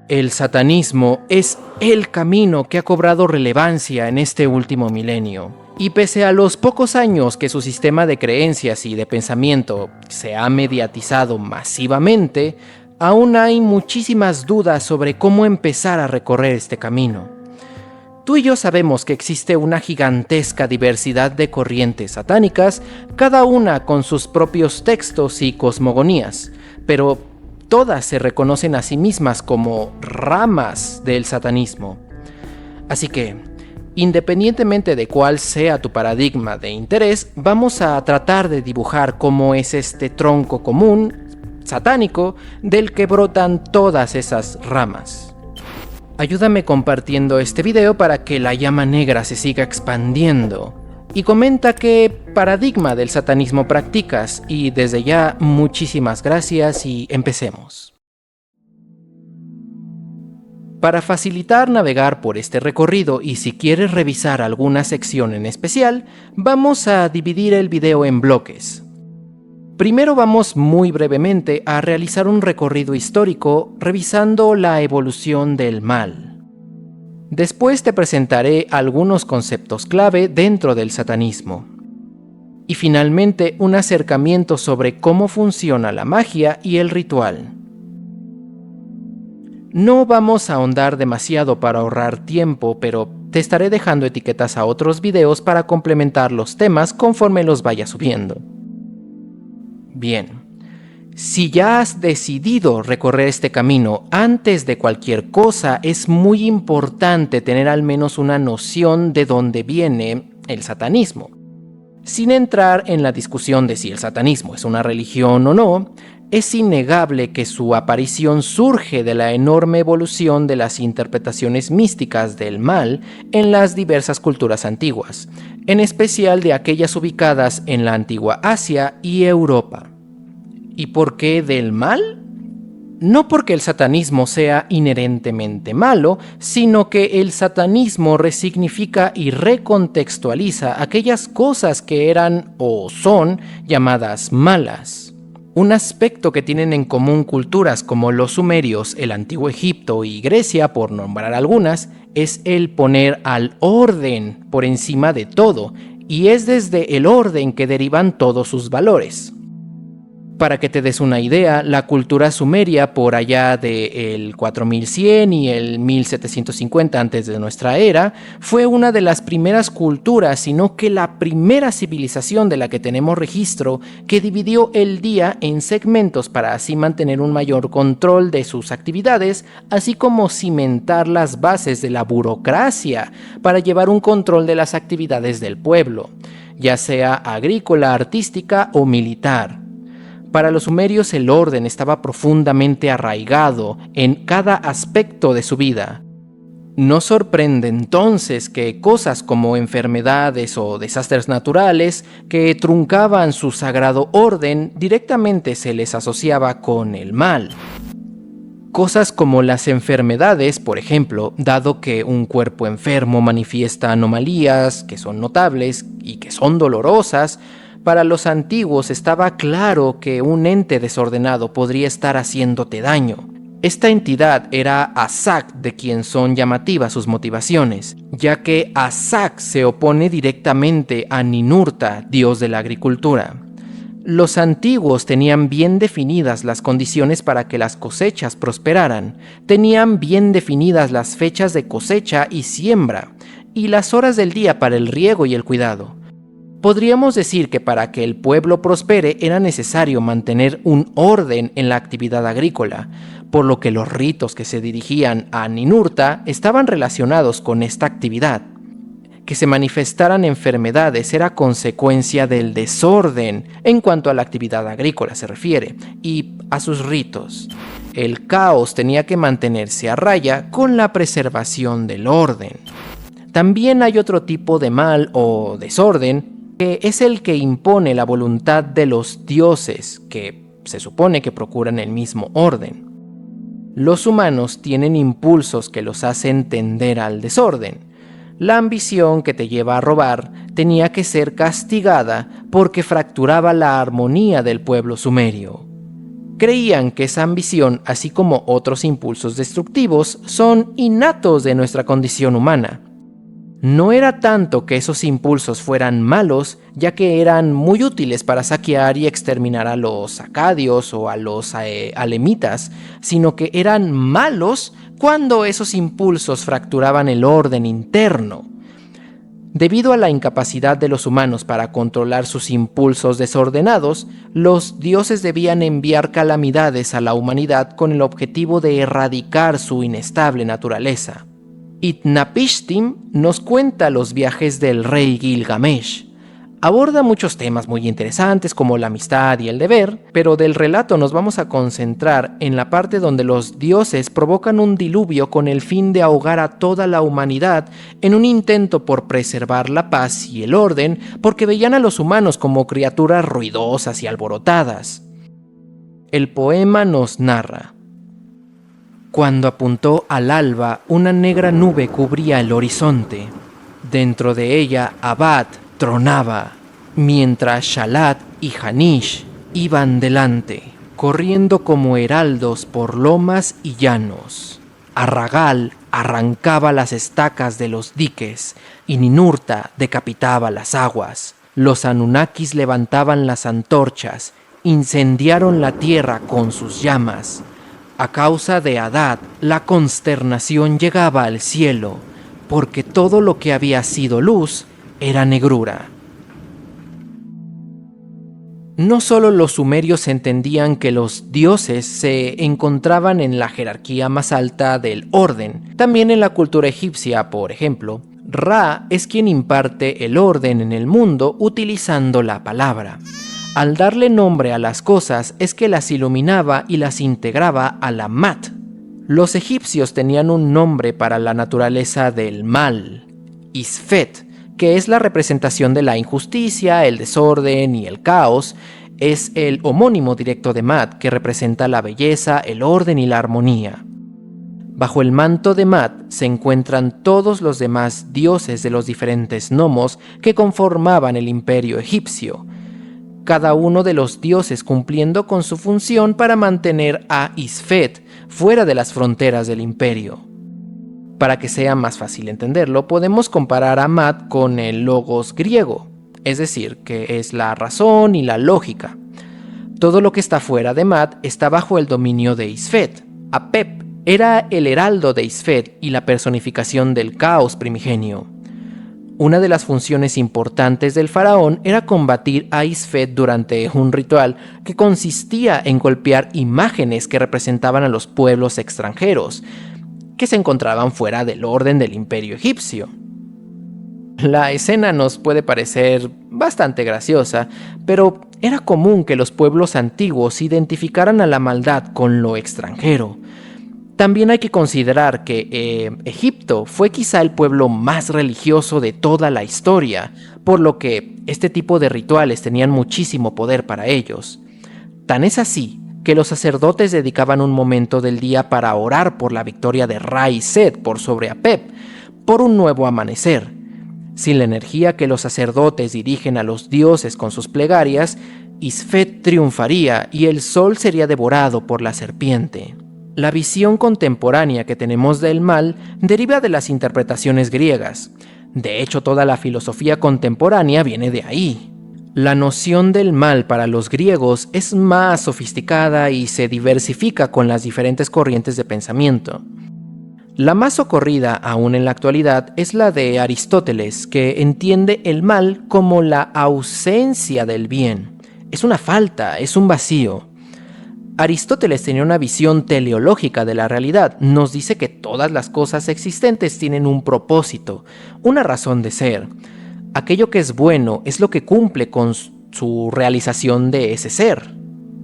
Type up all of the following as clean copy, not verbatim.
El satanismo es el camino que ha cobrado relevancia en este último milenio. Y pese a los pocos años que su sistema de creencias y de pensamiento se ha mediatizado masivamente, aún hay muchísimas dudas sobre cómo empezar a recorrer este camino. Tú y yo sabemos que existe una gigantesca diversidad de corrientes satánicas, cada una con sus propios textos y cosmogonías, pero todas se reconocen a sí mismas como ramas del satanismo. Así que, independientemente de cuál sea tu paradigma de interés, vamos a tratar de dibujar cómo es este tronco común, satánico, del que brotan todas esas ramas. Ayúdame compartiendo este video para que la llama negra se siga expandiendo. Y comenta qué paradigma del satanismo practicas, y desde ya muchísimas gracias y empecemos. Para facilitar navegar por este recorrido y si quieres revisar alguna sección en especial, vamos a dividir el video en bloques. Primero vamos muy brevemente a realizar un recorrido histórico revisando la evolución del mal. Después te presentaré algunos conceptos clave dentro del satanismo. Y finalmente un acercamiento sobre cómo funciona la magia y el ritual. No vamos a ahondar demasiado para ahorrar tiempo, pero te estaré dejando etiquetas a otros videos para complementar los temas conforme los vaya subiendo. Bien. Si ya has decidido recorrer este camino, antes de cualquier cosa es muy importante tener al menos una noción de dónde viene el satanismo. Sin entrar en la discusión de si el satanismo es una religión o no, es innegable que su aparición surge de la enorme evolución de las interpretaciones místicas del mal en las diversas culturas antiguas, en especial de aquellas ubicadas en la antigua Asia y Europa. ¿Y por qué del mal? No porque el satanismo sea inherentemente malo, sino que el satanismo resignifica y recontextualiza aquellas cosas que eran o son llamadas malas. Un aspecto que tienen en común culturas como los sumerios, el antiguo Egipto y Grecia, por nombrar algunas, es el poner al orden por encima de todo, y es desde el orden que derivan todos sus valores. Para que te des una idea, la cultura sumeria por allá del 4100 y el 1750 antes de nuestra era fue una de las primeras culturas, sino que la primera civilización de la que tenemos registro, que dividió el día en segmentos para así mantener un mayor control de sus actividades, así como cimentar las bases de la burocracia para llevar un control de las actividades del pueblo, ya sea agrícola, artística o militar. Para los sumerios el orden estaba profundamente arraigado en cada aspecto de su vida. No sorprende entonces que cosas como enfermedades o desastres naturales que truncaban su sagrado orden directamente se les asociaba con el mal. Cosas como las enfermedades, por ejemplo, dado que un cuerpo enfermo manifiesta anomalías que son notables y que son dolorosas, para los antiguos estaba claro que un ente desordenado podría estar haciéndote daño. Esta entidad era Asak, de quien son llamativas sus motivaciones, ya que Asak se opone directamente a Ninurta, dios de la agricultura. Los antiguos tenían bien definidas las condiciones para que las cosechas prosperaran, tenían bien definidas las fechas de cosecha y siembra, y las horas del día para el riego y el cuidado. Podríamos decir que para que el pueblo prospere era necesario mantener un orden en la actividad agrícola, por lo que los ritos que se dirigían a Ninurta estaban relacionados con esta actividad. Que se manifestaran enfermedades era consecuencia del desorden en cuanto a la actividad agrícola se refiere, y a sus ritos. El caos tenía que mantenerse a raya con la preservación del orden. También hay otro tipo de mal o desorden, que es el que impone la voluntad de los dioses, que se supone que procuran el mismo orden. Los humanos tienen impulsos que los hacen tender al desorden. La ambición que te lleva a robar tenía que ser castigada porque fracturaba la armonía del pueblo sumerio. Creían que esa ambición, así como otros impulsos destructivos, son innatos de nuestra condición humana. No era tanto que esos impulsos fueran malos, ya que eran muy útiles para saquear y exterminar a los acadios o a los alemitas, sino que eran malos cuando esos impulsos fracturaban el orden interno. Debido a la incapacidad de los humanos para controlar sus impulsos desordenados, los dioses debían enviar calamidades a la humanidad con el objetivo de erradicar su inestable naturaleza. Itnapishtim nos cuenta los viajes del rey Gilgamesh. Aborda muchos temas muy interesantes como la amistad y el deber, pero del relato nos vamos a concentrar en la parte donde los dioses provocan un diluvio con el fin de ahogar a toda la humanidad en un intento por preservar la paz y el orden, porque veían a los humanos como criaturas ruidosas y alborotadas. El poema nos narra: cuando apuntó al alba, una negra nube cubría el horizonte. Dentro de ella, Abad tronaba, mientras Shalat y Hanish iban delante, corriendo como heraldos por lomas y llanos. Arragal arrancaba las estacas de los diques, y Ninurta decapitaba las aguas. Los Anunnakis levantaban las antorchas, incendiaron la tierra con sus llamas. A causa de Adad, la consternación llegaba al cielo, porque todo lo que había sido luz era negrura. No solo los sumerios entendían que los dioses se encontraban en la jerarquía más alta del orden, también en la cultura egipcia, por ejemplo, Ra es quien imparte el orden en el mundo utilizando la palabra. Al darle nombre a las cosas es que las iluminaba y las integraba a la Mat. Los egipcios tenían un nombre para la naturaleza del mal, Isfet, que es la representación de la injusticia, el desorden y el caos. Es el homónimo directo de Mat, que representa la belleza, el orden y la armonía. Bajo el manto de Mat se encuentran todos los demás dioses de los diferentes gnomos que conformaban el imperio egipcio, cada uno de los dioses cumpliendo con su función para mantener a Isfet fuera de las fronteras del imperio. Para que sea más fácil entenderlo, podemos comparar a Mat con el logos griego, es decir, que es la razón y la lógica. Todo lo que está fuera de Mat está bajo el dominio de Isfet. Apep era el heraldo de Isfet y la personificación del caos primigenio. Una de las funciones importantes del faraón era combatir a Isfet durante un ritual que consistía en golpear imágenes que representaban a los pueblos extranjeros, que se encontraban fuera del orden del imperio egipcio. La escena nos puede parecer bastante graciosa, pero era común que los pueblos antiguos identificaran a la maldad con lo extranjero. También hay que considerar que Egipto fue quizá el pueblo más religioso de toda la historia, por lo que este tipo de rituales tenían muchísimo poder para ellos. Tan es así que los sacerdotes dedicaban un momento del día para orar por la victoria de Ra y Set por sobre Apep, por un nuevo amanecer. Sin la energía que los sacerdotes dirigen a los dioses con sus plegarias, Isfet triunfaría y el sol sería devorado por la serpiente. La visión contemporánea que tenemos del mal deriva de las interpretaciones griegas. De hecho, toda la filosofía contemporánea viene de ahí. La noción del mal para los griegos es más sofisticada y se diversifica con las diferentes corrientes de pensamiento. La más socorrida aún en la actualidad es la de Aristóteles, que entiende el mal como la ausencia del bien. Es una falta, es un vacío. Aristóteles tenía una visión teleológica de la realidad. Nos dice que todas las cosas existentes tienen un propósito, una razón de ser. Aquello que es bueno es lo que cumple con su realización de ese ser.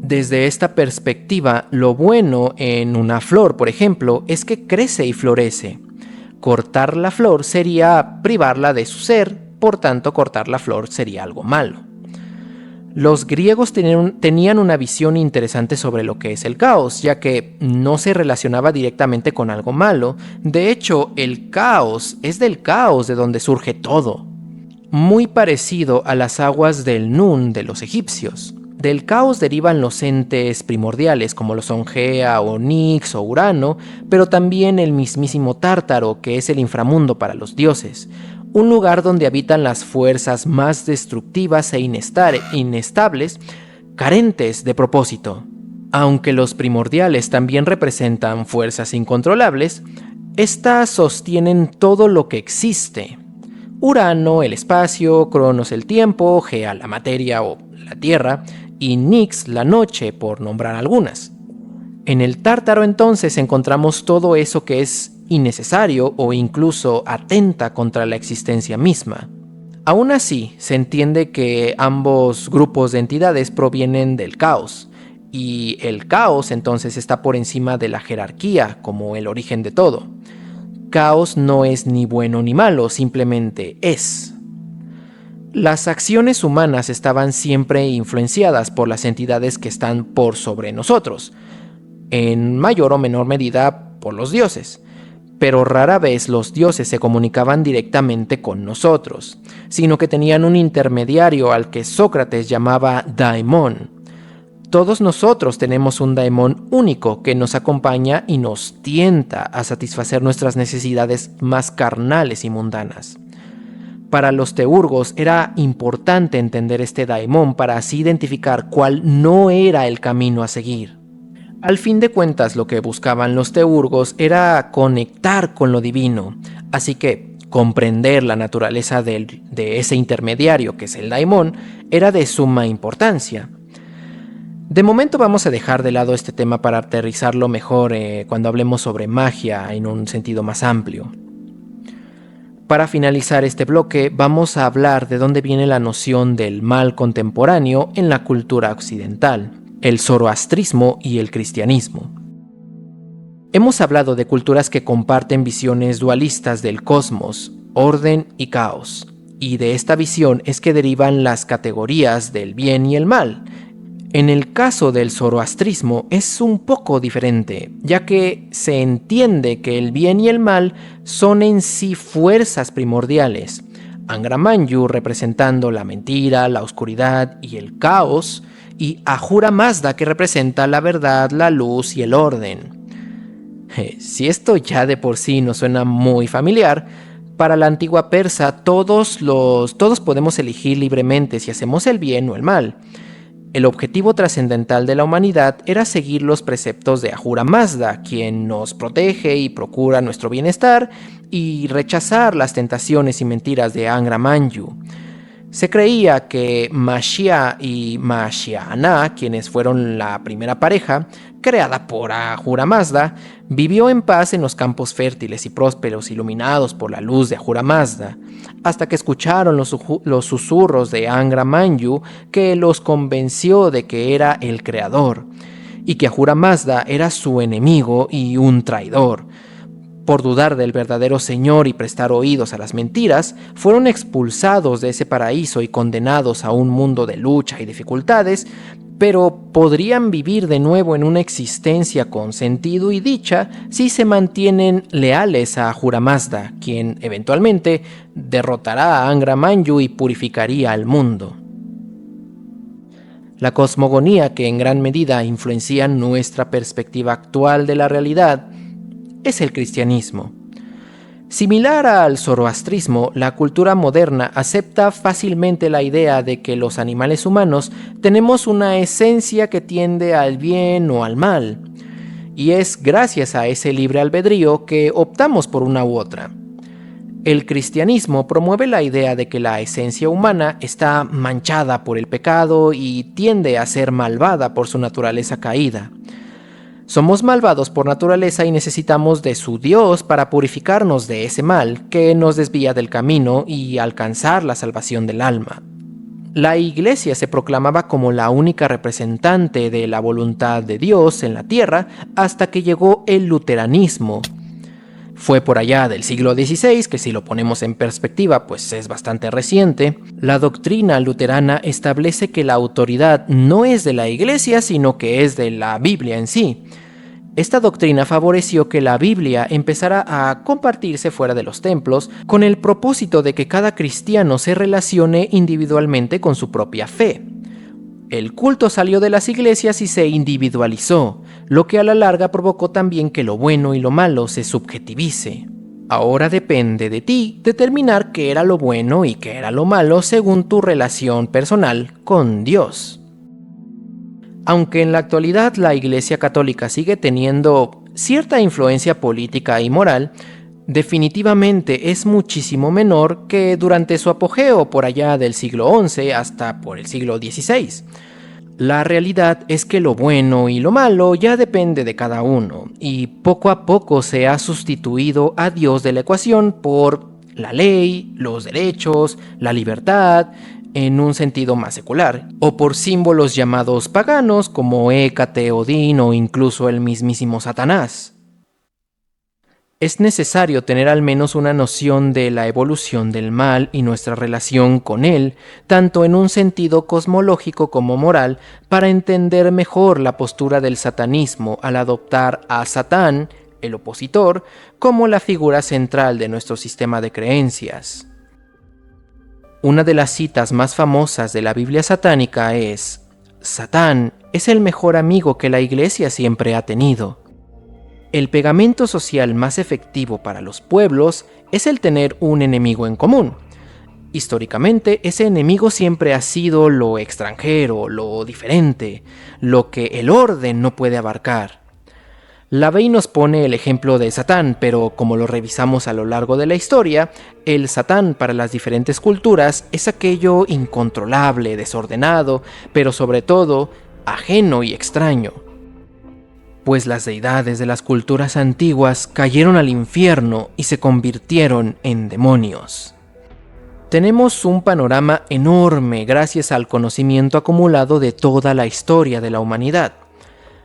Desde esta perspectiva, lo bueno en una flor, por ejemplo, es que crece y florece. Cortar la flor sería privarla de su ser, por tanto, cortar la flor sería algo malo. Los griegos tenían una visión interesante sobre lo que es el caos, ya que no se relacionaba directamente con algo malo. De hecho, el caos es del caos de donde surge todo. Muy parecido a las aguas del Nun de los egipcios. Del caos derivan los entes primordiales como lo son Gea o Nix o Urano, pero también el mismísimo Tártaro, que es el inframundo para los dioses, un lugar donde habitan las fuerzas más destructivas e inestables, carentes de propósito. Aunque los primordiales también representan fuerzas incontrolables, estas sostienen todo lo que existe. Urano, el espacio; Cronos, el tiempo; Gea, la materia o la tierra; y Nix, la noche, por nombrar algunas. En el Tártaro entonces encontramos todo eso que es innecesario o incluso atenta contra la existencia misma. Aún así, se entiende que ambos grupos de entidades provienen del caos, y el caos entonces está por encima de la jerarquía como el origen de todo. Caos no es ni bueno ni malo, simplemente es. Las acciones humanas estaban siempre influenciadas por las entidades que están por sobre nosotros, en mayor o menor medida por los dioses, pero rara vez los dioses se comunicaban directamente con nosotros, sino que tenían un intermediario al que Sócrates llamaba daemón. Todos nosotros tenemos un daemón único que nos acompaña y nos tienta a satisfacer nuestras necesidades más carnales y mundanas. Para los teurgos era importante entender este daemón para así identificar cuál no era el camino a seguir. Al fin de cuentas, lo que buscaban los teurgos era conectar con lo divino, así que comprender la naturaleza de ese intermediario, que es el daemón, era de suma importancia. De momento vamos a dejar de lado este tema para aterrizarlo mejor cuando hablemos sobre magia en un sentido más amplio. Para finalizar este bloque, vamos a hablar de dónde viene la noción del mal contemporáneo en la cultura occidental, el zoroastrismo y el cristianismo. Hemos hablado de culturas que comparten visiones dualistas del cosmos, orden y caos, y de esta visión es que derivan las categorías del bien y el mal. En el caso del zoroastrismo es un poco diferente, ya que se entiende que el bien y el mal son en sí fuerzas primordiales. Angra Mainyu representando la mentira, la oscuridad y el caos, y Ahura Mazda que representa la verdad, la luz y el orden. Si esto ya de por sí nos suena muy familiar, para la antigua persa todos podemos elegir libremente si hacemos el bien o el mal. El objetivo trascendental de la humanidad era seguir los preceptos de Ahura Mazda, quien nos protege y procura nuestro bienestar, y rechazar las tentaciones y mentiras de Angra Mainyu. Se creía que Mashia y Mashiana, quienes fueron la primera pareja, creada por Ahura Mazda, vivió en paz en los campos fértiles y prósperos iluminados por la luz de Ahura Mazda, hasta que escucharon los susurros de Angra Mainyu que los convenció de que era el creador, y que Ahura Mazda era su enemigo y un traidor. Por dudar del verdadero Señor y prestar oídos a las mentiras, fueron expulsados de ese paraíso y condenados a un mundo de lucha y dificultades, pero podrían vivir de nuevo en una existencia con sentido y dicha si se mantienen leales a Ahura Mazda, quien eventualmente derrotará a Angra Mainyu y purificaría al mundo. La cosmogonía que en gran medida influencia nuestra perspectiva actual de la realidad es el cristianismo. Similar al zoroastrismo, la cultura moderna acepta fácilmente la idea de que los animales humanos tenemos una esencia que tiende al bien o al mal, y es gracias a ese libre albedrío que optamos por una u otra. El cristianismo promueve la idea de que la esencia humana está manchada por el pecado y tiende a ser malvada por su naturaleza caída. Somos malvados por naturaleza y necesitamos de su Dios para purificarnos de ese mal que nos desvía del camino y alcanzar la salvación del alma. La Iglesia se proclamaba como la única representante de la voluntad de Dios en la tierra hasta que llegó el luteranismo. Fue por allá del siglo XVI, que si lo ponemos en perspectiva, pues es bastante reciente. La doctrina luterana establece que la autoridad no es de la Iglesia, sino que es de la Biblia en sí. Esta doctrina favoreció que la Biblia empezara a compartirse fuera de los templos con el propósito de que cada cristiano se relacione individualmente con su propia fe. El culto salió de las iglesias y se individualizó, lo que a la larga provocó también que lo bueno y lo malo se subjetivice. Ahora depende de ti determinar qué era lo bueno y qué era lo malo según tu relación personal con Dios. Aunque en la actualidad la Iglesia Católica sigue teniendo cierta influencia política y moral, definitivamente es muchísimo menor que durante su apogeo por allá del siglo XI hasta por el siglo XVI. La realidad es que lo bueno y lo malo ya depende de cada uno, y poco a poco se ha sustituido a Dios de la ecuación por la ley, los derechos, la libertad, en un sentido más secular, o por símbolos llamados paganos como Hécate, Odín o incluso el mismísimo Satanás. Es necesario tener al menos una noción de la evolución del mal y nuestra relación con él, tanto en un sentido cosmológico como moral, para entender mejor la postura del satanismo al adoptar a Satán, el opositor, como la figura central de nuestro sistema de creencias. Una de las citas más famosas de la Biblia satánica es: Satán es el mejor amigo que la Iglesia siempre ha tenido. El pegamento social más efectivo para los pueblos es el tener un enemigo en común. Históricamente, ese enemigo siempre ha sido lo extranjero, lo diferente, lo que el orden no puede abarcar. La Bey nos pone el ejemplo de Satán, pero como lo revisamos a lo largo de la historia, el Satán para las diferentes culturas es aquello incontrolable, desordenado, pero sobre todo ajeno y extraño. Pues las deidades de las culturas antiguas cayeron al infierno y se convirtieron en demonios. Tenemos un panorama enorme gracias al conocimiento acumulado de toda la historia de la humanidad.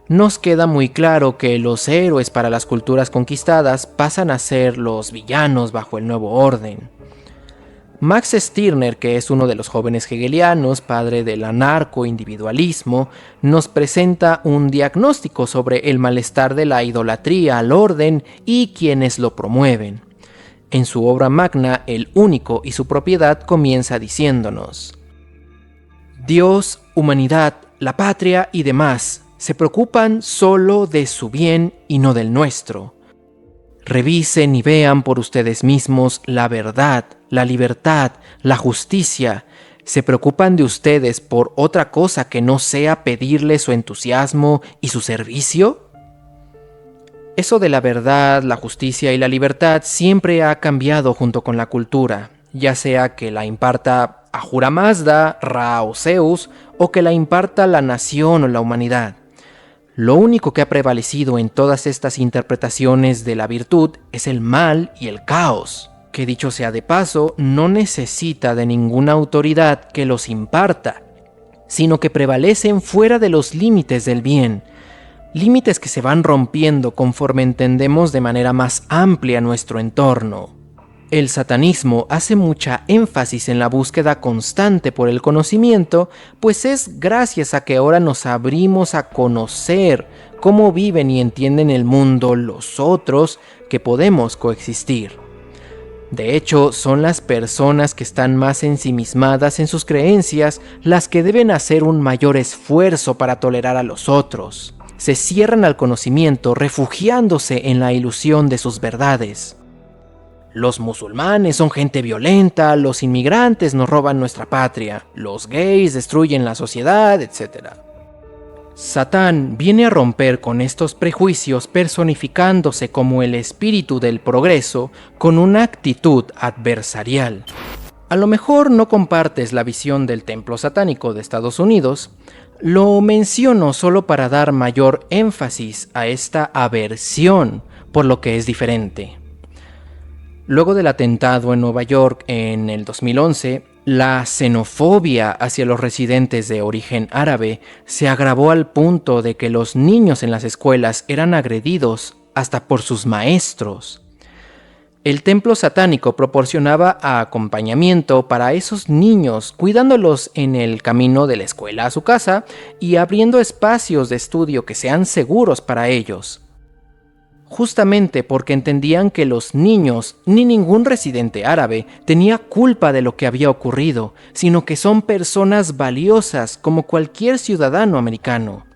Nos queda muy claro que los héroes para las culturas conquistadas pasan a ser los villanos bajo el nuevo orden. Max Stirner, que es uno de los jóvenes hegelianos, padre del anarco-individualismo, nos presenta un diagnóstico sobre el malestar de la idolatría al orden y quienes lo promueven. En su obra magna, El Único y su Propiedad, comienza diciéndonos: Dios, humanidad, la patria y demás se preocupan solo de su bien y no del nuestro. Revisen y vean por ustedes mismos la verdad, la libertad, la justicia. ¿Se preocupan de ustedes por otra cosa que no sea pedirles su entusiasmo y su servicio? Eso de la verdad, la justicia y la libertad siempre ha cambiado junto con la cultura, ya sea que la imparta Ahura Mazda, Ra o Zeus, o que la imparta la nación o la humanidad. Lo único que ha prevalecido en todas estas interpretaciones de la virtud es el mal y el caos, que dicho sea de paso, no necesita de ninguna autoridad que los imparta, sino que prevalecen fuera de los límites del bien, límites que se van rompiendo conforme entendemos de manera más amplia nuestro entorno. El satanismo hace mucha énfasis en la búsqueda constante por el conocimiento, pues es gracias a que ahora nos abrimos a conocer cómo viven y entienden el mundo los otros que podemos coexistir. De hecho, son las personas que están más ensimismadas en sus creencias las que deben hacer un mayor esfuerzo para tolerar a los otros. Se cierran al conocimiento refugiándose en la ilusión de sus verdades. Los musulmanes son gente violenta, los inmigrantes nos roban nuestra patria, los gays destruyen la sociedad, etc. Satán viene a romper con estos prejuicios personificándose como el espíritu del progreso con una actitud adversarial. A lo mejor no compartes la visión del templo satánico de Estados Unidos, lo menciono solo para dar mayor énfasis a esta aversión por lo que es diferente. Luego del atentado en Nueva York en el 2011, la xenofobia hacia los residentes de origen árabe se agravó al punto de que los niños en las escuelas eran agredidos hasta por sus maestros. El templo satánico proporcionaba acompañamiento para esos niños, cuidándolos en el camino de la escuela a su casa y abriendo espacios de estudio que sean seguros para ellos. justamente porque entendían que los niños ni ningún residente árabe tenía culpa de lo que había ocurrido, sino que son personas valiosas como cualquier ciudadano americano.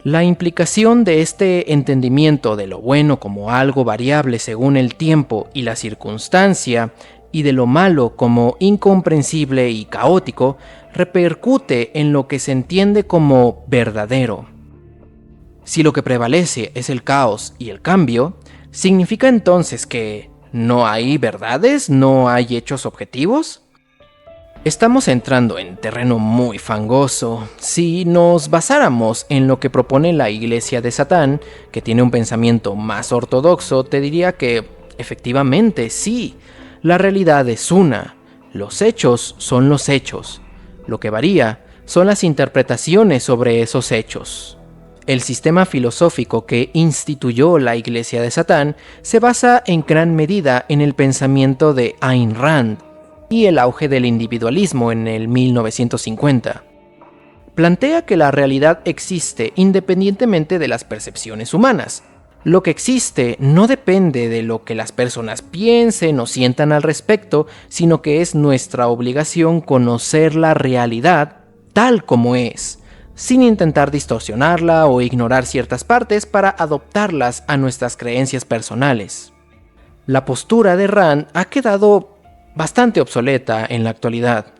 La implicación de este entendimiento de lo bueno como algo variable según el tiempo y la circunstancia, y de lo malo como incomprensible y caótico, repercute en lo que se entiende como verdadero. Si lo que prevalece es el caos y el cambio, ¿significa entonces que no hay verdades, no hay hechos objetivos? Estamos entrando en terreno muy fangoso. Si nos basáramos en lo que propone la Iglesia de Satán, que tiene un pensamiento más ortodoxo, te diría que, efectivamente, sí, la realidad es una. Los hechos son los hechos. Lo que varía son las interpretaciones sobre esos hechos. El sistema filosófico que instituyó la Iglesia de Satán se basa en gran medida en el pensamiento de Ayn Rand y el auge del individualismo en el 1950. Plantea que la realidad existe independientemente de las percepciones humanas. Lo que existe no depende de lo que las personas piensen o sientan al respecto, sino que es nuestra obligación conocer la realidad tal como es, sin intentar distorsionarla o ignorar ciertas partes para adoptarlas a nuestras creencias personales. La postura de Rand ha quedado bastante obsoleta en la actualidad.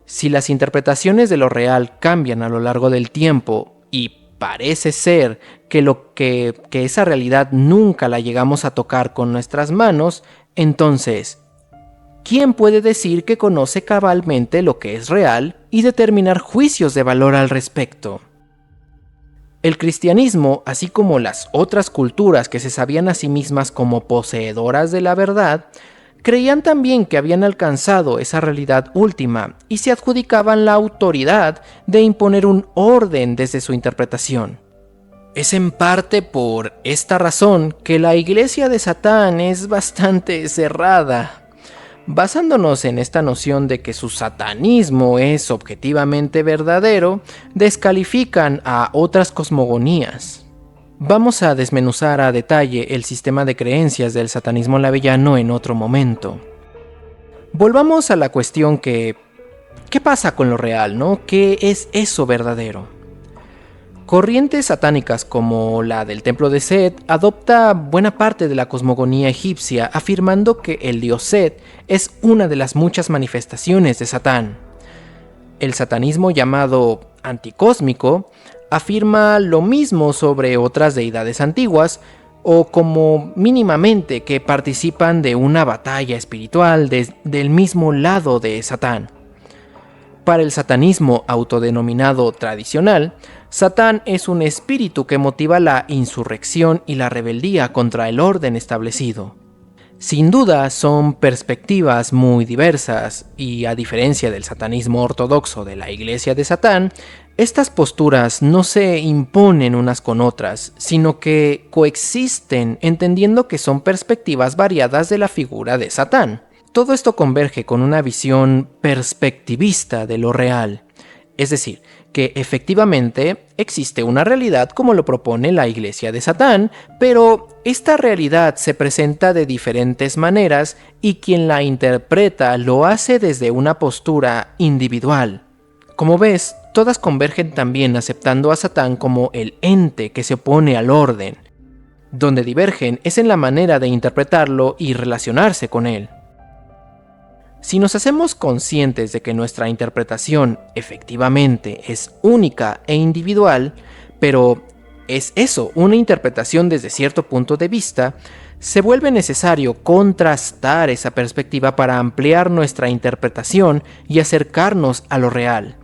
Si las interpretaciones de lo real cambian a lo largo del tiempo y parece ser que esa realidad nunca la llegamos a tocar con nuestras manos, entonces, ¿quién puede decir que conoce cabalmente lo que es real y determinar juicios de valor al respecto? El cristianismo, así como las otras culturas que se sabían a sí mismas como poseedoras de la verdad, creían también que habían alcanzado esa realidad última y se adjudicaban la autoridad de imponer un orden desde su interpretación. Es en parte por esta razón que la Iglesia de Satán es bastante cerrada. Basándonos en esta noción de que su satanismo es objetivamente verdadero, descalifican a otras cosmogonías. Vamos a desmenuzar a detalle el sistema de creencias del satanismo lavellano en otro momento. Volvamos a la cuestión ¿qué pasa con lo real, no? ¿Qué es eso verdadero? Corrientes satánicas como la del templo de Set adopta buena parte de la cosmogonía egipcia, afirmando que el dios Set es una de las muchas manifestaciones de Satán. El satanismo llamado anticósmico afirma lo mismo sobre otras deidades antiguas, o como mínimamente que participan de una batalla espiritual del mismo lado de Satán. Para el satanismo autodenominado tradicional, Satán es un espíritu que motiva la insurrección y la rebeldía contra el orden establecido. Sin duda son perspectivas muy diversas y, a diferencia del satanismo ortodoxo de la Iglesia de Satán, estas posturas no se imponen unas con otras, sino que coexisten entendiendo que son perspectivas variadas de la figura de Satán. Todo esto converge con una visión perspectivista de lo real, es decir, que efectivamente existe una realidad como lo propone la Iglesia de Satán, pero esta realidad se presenta de diferentes maneras y quien la interpreta lo hace desde una postura individual. Como ves, todas convergen también aceptando a Satán como el ente que se opone al orden. Donde divergen es en la manera de interpretarlo y relacionarse con él. Si nos hacemos conscientes de que nuestra interpretación efectivamente es única e individual, pero es eso, una interpretación desde cierto punto de vista, se vuelve necesario contrastar esa perspectiva para ampliar nuestra interpretación y acercarnos a lo real.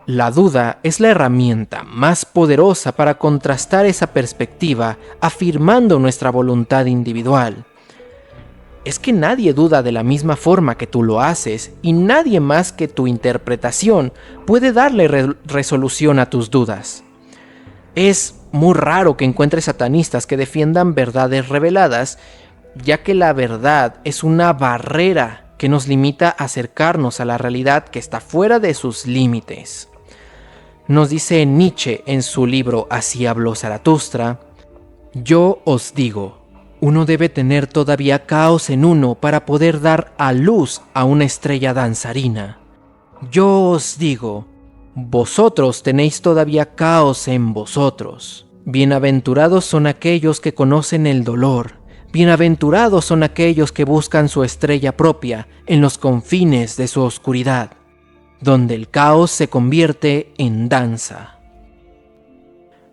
La duda es la herramienta más poderosa para contrastar esa perspectiva, afirmando nuestra voluntad individual. Es que nadie duda de la misma forma que tú lo haces y nadie más que tu interpretación puede darle resolución a tus dudas. Es muy raro que encuentres satanistas que defiendan verdades reveladas, ya que la verdad es una barrera que nos limita a acercarnos a la realidad que está fuera de sus límites. Nos dice Nietzsche en su libro Así habló Zaratustra: Yo os digo, uno debe tener todavía caos en uno para poder dar a luz a una estrella danzarina. Yo os digo, vosotros tenéis todavía caos en vosotros. Bienaventurados son aquellos que conocen el dolor. Bienaventurados son aquellos que buscan su estrella propia en los confines de su oscuridad, donde el caos se convierte en danza.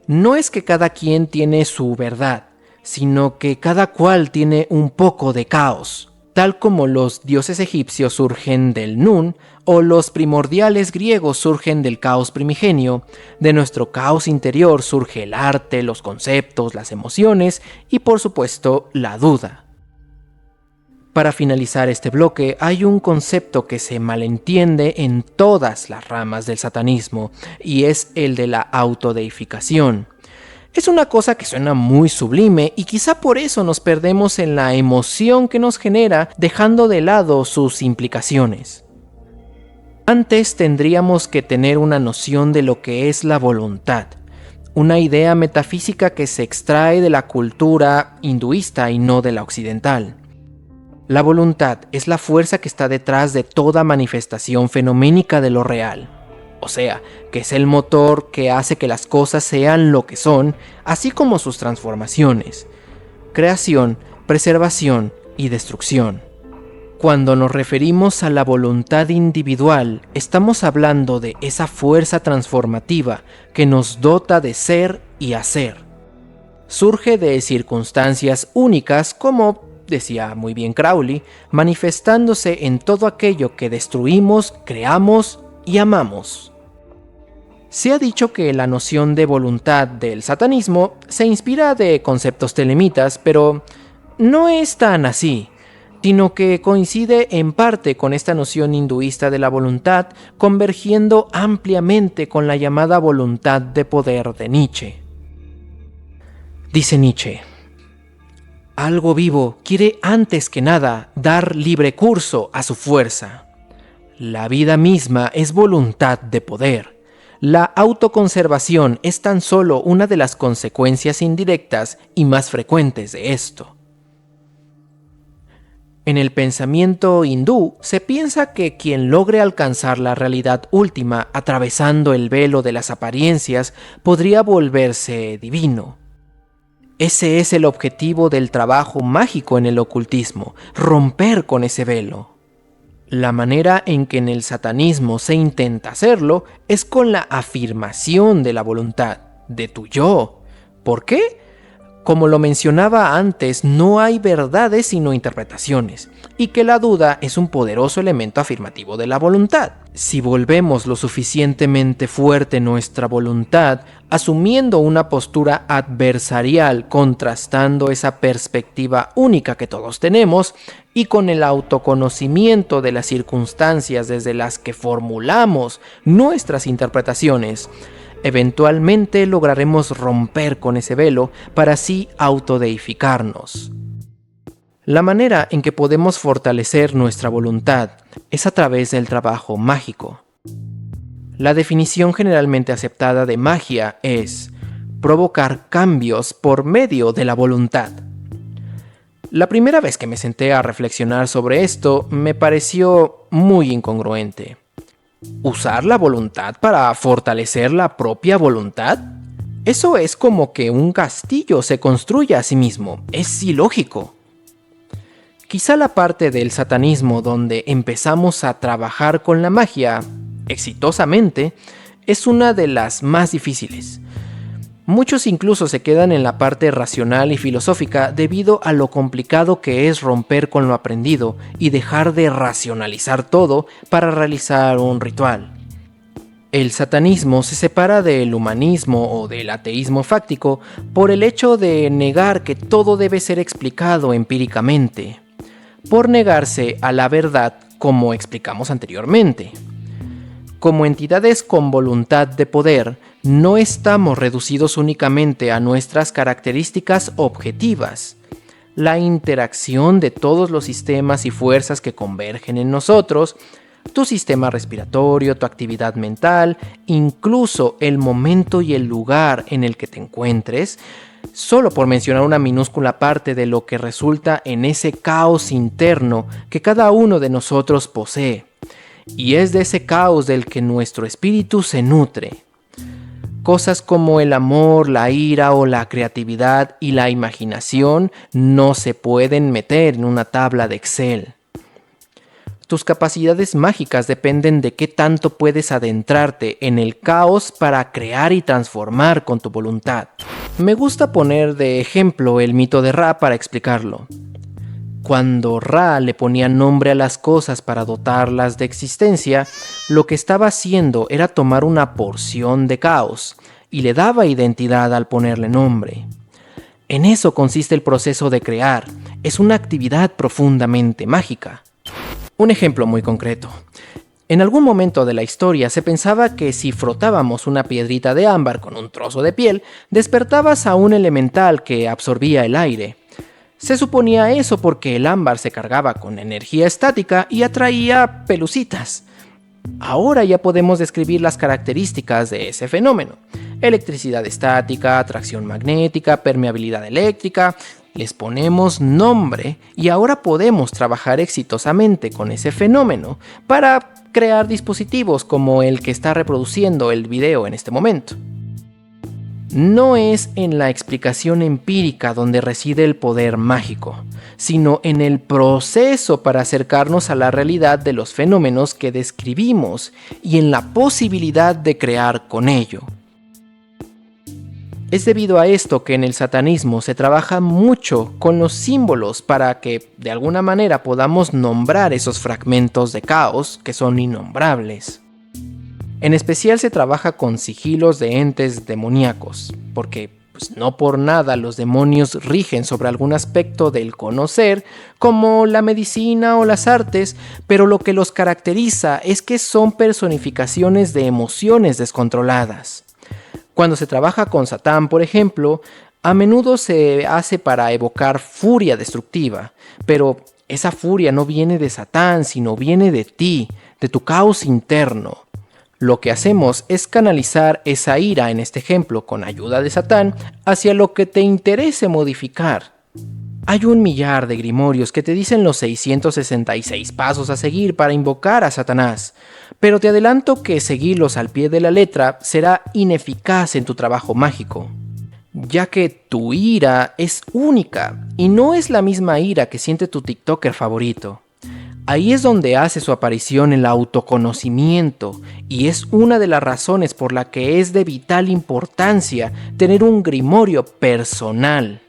No es que cada quien tiene su verdad, sino que cada cual tiene un poco de caos. Tal como los dioses egipcios surgen del Nun, o los primordiales griegos surgen del caos primigenio, de nuestro caos interior surge el arte, los conceptos, las emociones y por supuesto la duda. Para finalizar este bloque, hay un concepto que se malentiende en todas las ramas del satanismo, y es el de la autodeificación. Es una cosa que suena muy sublime y quizá por eso nos perdemos en la emoción que nos genera, dejando de lado sus implicaciones. Antes tendríamos que tener una noción de lo que es la voluntad, una idea metafísica que se extrae de la cultura hinduista y no de la occidental. La voluntad es la fuerza que está detrás de toda manifestación fenoménica de lo real. O sea, que es el motor que hace que las cosas sean lo que son, así como sus transformaciones, creación, preservación y destrucción. Cuando nos referimos a la voluntad individual, estamos hablando de esa fuerza transformativa que nos dota de ser y hacer. Surge de circunstancias únicas como, decía muy bien Crowley, manifestándose en todo aquello que destruimos, creamos y amamos. Se ha dicho que la noción de voluntad del satanismo se inspira de conceptos telemitas, pero no es tan así, sino que coincide en parte con esta noción hinduista de la voluntad, convergiendo ampliamente con la llamada voluntad de poder de Nietzsche. Dice Nietzsche: algo vivo quiere antes que nada dar libre curso a su fuerza. La vida misma es voluntad de poder. La autoconservación es tan solo una de las consecuencias indirectas y más frecuentes de esto. En el pensamiento hindú se piensa que quien logre alcanzar la realidad última atravesando el velo de las apariencias podría volverse divino. Ese es el objetivo del trabajo mágico en el ocultismo, romper con ese velo. La manera en que en el satanismo se intenta hacerlo es con la afirmación de la voluntad, de tu yo. ¿Por qué? Como lo mencionaba antes, no hay verdades sino interpretaciones, y que la duda es un poderoso elemento afirmativo de la voluntad. Si volvemos lo suficientemente fuerte nuestra voluntad, asumiendo una postura adversarial, contrastando esa perspectiva única que todos tenemos, y con el autoconocimiento de las circunstancias desde las que formulamos nuestras interpretaciones, eventualmente lograremos romper con ese velo para así autodeificarnos. La manera en que podemos fortalecer nuestra voluntad es a través del trabajo mágico. La definición generalmente aceptada de magia es provocar cambios por medio de la voluntad. La primera vez que me senté a reflexionar sobre esto me pareció muy incongruente. ¿Usar la voluntad para fortalecer la propia voluntad? Eso es como que un castillo se construya a sí mismo. Es ilógico. Quizá la parte del satanismo donde empezamos a trabajar con la magia exitosamente es una de las más difíciles. Muchos incluso se quedan en la parte racional y filosófica debido a lo complicado que es romper con lo aprendido y dejar de racionalizar todo para realizar un ritual. El satanismo se separa del humanismo o del ateísmo fáctico por el hecho de negar que todo debe ser explicado empíricamente, por negarse a la verdad como explicamos anteriormente. Como entidades con voluntad de poder, no estamos reducidos únicamente a nuestras características objetivas. La interacción de todos los sistemas y fuerzas que convergen en nosotros, tu sistema respiratorio, tu actividad mental, incluso el momento y el lugar en el que te encuentres, solo por mencionar una minúscula parte de lo que resulta en ese caos interno que cada uno de nosotros posee. Y es de ese caos del que nuestro espíritu se nutre. Cosas como el amor, la ira o la creatividad y la imaginación no se pueden meter en una tabla de Excel. Tus capacidades mágicas dependen de qué tanto puedes adentrarte en el caos para crear y transformar con tu voluntad. Me gusta poner de ejemplo el mito de Ra para explicarlo. Cuando Ra le ponía nombre a las cosas para dotarlas de existencia, lo que estaba haciendo era tomar una porción de caos y le daba identidad al ponerle nombre. En eso consiste el proceso de crear, es una actividad profundamente mágica. Un ejemplo muy concreto. En algún momento de la historia se pensaba que si frotábamos una piedrita de ámbar con un trozo de piel, despertabas a un elemental que absorbía el aire. Se suponía eso porque el ámbar se cargaba con energía estática y atraía pelucitas. Ahora ya podemos describir las características de ese fenómeno. Electricidad estática, atracción magnética, permeabilidad eléctrica. Les ponemos nombre y ahora podemos trabajar exitosamente con ese fenómeno para crear dispositivos como el que está reproduciendo el video en este momento. No es en la explicación empírica donde reside el poder mágico, sino en el proceso para acercarnos a la realidad de los fenómenos que describimos y en la posibilidad de crear con ello. Es debido a esto que en el satanismo se trabaja mucho con los símbolos para que de alguna manera podamos nombrar esos fragmentos de caos que son innombrables. En especial se trabaja con sigilos de entes demoníacos, porque no por nada los demonios rigen sobre algún aspecto del conocer, como la medicina o las artes, pero lo que los caracteriza es que son personificaciones de emociones descontroladas. Cuando se trabaja con Satán, por ejemplo, a menudo se hace para evocar furia destructiva, pero esa furia no viene de Satán, sino viene de ti, de tu caos interno. Lo que hacemos es canalizar esa ira, en este ejemplo, con ayuda de Satán, hacia lo que te interese modificar. Hay 1 millar de grimorios que te dicen los 666 pasos a seguir para invocar a Satanás, pero te adelanto que seguirlos al pie de la letra será ineficaz en tu trabajo mágico, ya que tu ira es única y no es la misma ira que siente tu TikToker favorito. Ahí es donde hace su aparición el autoconocimiento y es una de las razones por la que es de vital importancia tener un grimorio personal.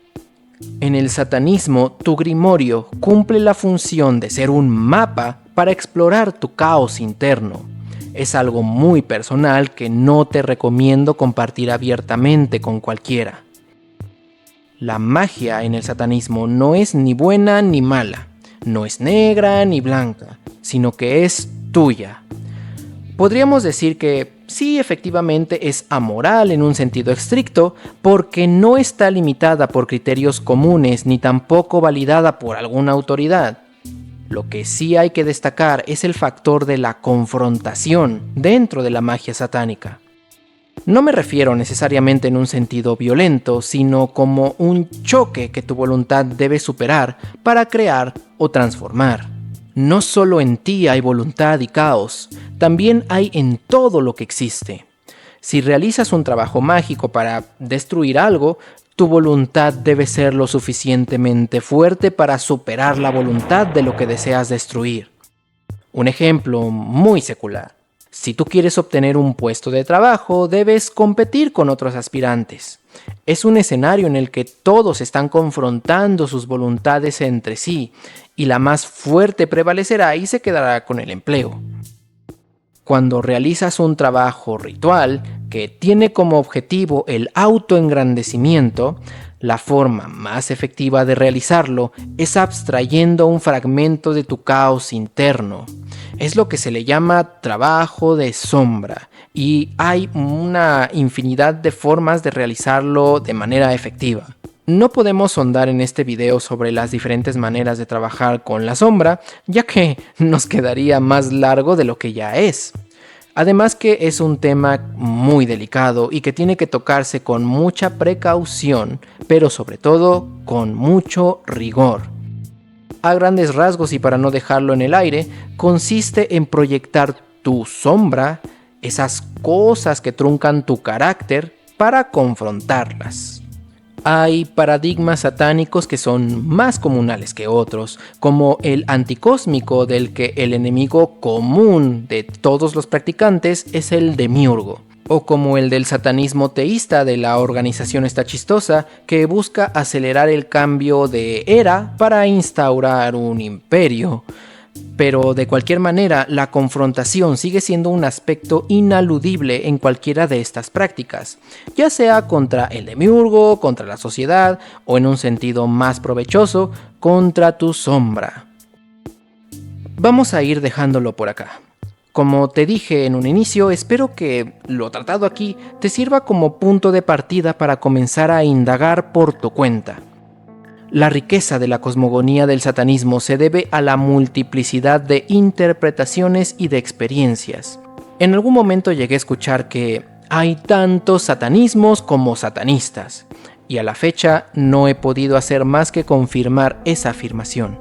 En el satanismo, tu grimorio cumple la función de ser un mapa para explorar tu caos interno. Es algo muy personal que no te recomiendo compartir abiertamente con cualquiera. La magia en el satanismo no es ni buena ni mala, no es negra ni blanca, sino que es tuya. Podríamos decir que sí, efectivamente es amoral en un sentido estricto, porque no está limitada por criterios comunes ni tampoco validada por alguna autoridad. Lo que sí hay que destacar es el factor de la confrontación dentro de la magia satánica. No me refiero necesariamente en un sentido violento, sino como un choque que tu voluntad debe superar para crear o transformar. No solo en ti hay voluntad y caos, también hay en todo lo que existe. Si realizas un trabajo mágico para destruir algo, tu voluntad debe ser lo suficientemente fuerte para superar la voluntad de lo que deseas destruir. Un ejemplo muy secular. Si tú quieres obtener un puesto de trabajo, debes competir con otros aspirantes. Es un escenario en el que todos están confrontando sus voluntades entre sí, y la más fuerte prevalecerá y se quedará con el empleo. Cuando realizas un trabajo ritual que tiene como objetivo el autoengrandecimiento, la forma más efectiva de realizarlo es abstrayendo un fragmento de tu caos interno. Es lo que se le llama trabajo de sombra y hay una infinidad de formas de realizarlo de manera efectiva. No podemos ahondar en este video sobre las diferentes maneras de trabajar con la sombra, ya que nos quedaría más largo de lo que ya es. Además que es un tema muy delicado y que tiene que tocarse con mucha precaución, pero sobre todo con mucho rigor. A grandes rasgos y para no dejarlo en el aire, consiste en proyectar tu sombra, esas cosas que truncan tu carácter, para confrontarlas. Hay paradigmas satánicos que son más comunales que otros, como el anticósmico, del que el enemigo común de todos los practicantes es el demiurgo, o como el del satanismo teísta de la organización Esta Chistosa, que busca acelerar el cambio de era para instaurar un imperio. Pero de cualquier manera, la confrontación sigue siendo un aspecto inaludible en cualquiera de estas prácticas, ya sea contra el demiurgo, contra la sociedad o en un sentido más provechoso, contra tu sombra. Vamos a ir dejándolo por acá. Como te dije en un inicio, espero que lo tratado aquí te sirva como punto de partida para comenzar a indagar por tu cuenta. La riqueza de la cosmogonía del satanismo se debe a la multiplicidad de interpretaciones y de experiencias. En algún momento llegué a escuchar que hay tantos satanismos como satanistas, y a la fecha no he podido hacer más que confirmar esa afirmación.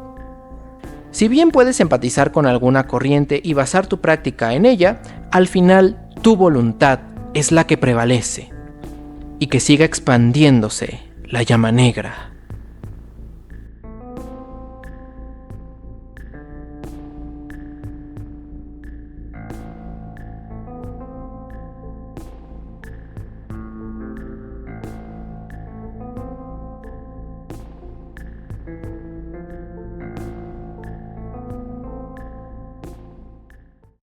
Si bien puedes empatizar con alguna corriente y basar tu práctica en ella, al final tu voluntad es la que prevalece. Y que siga expandiéndose la llama negra.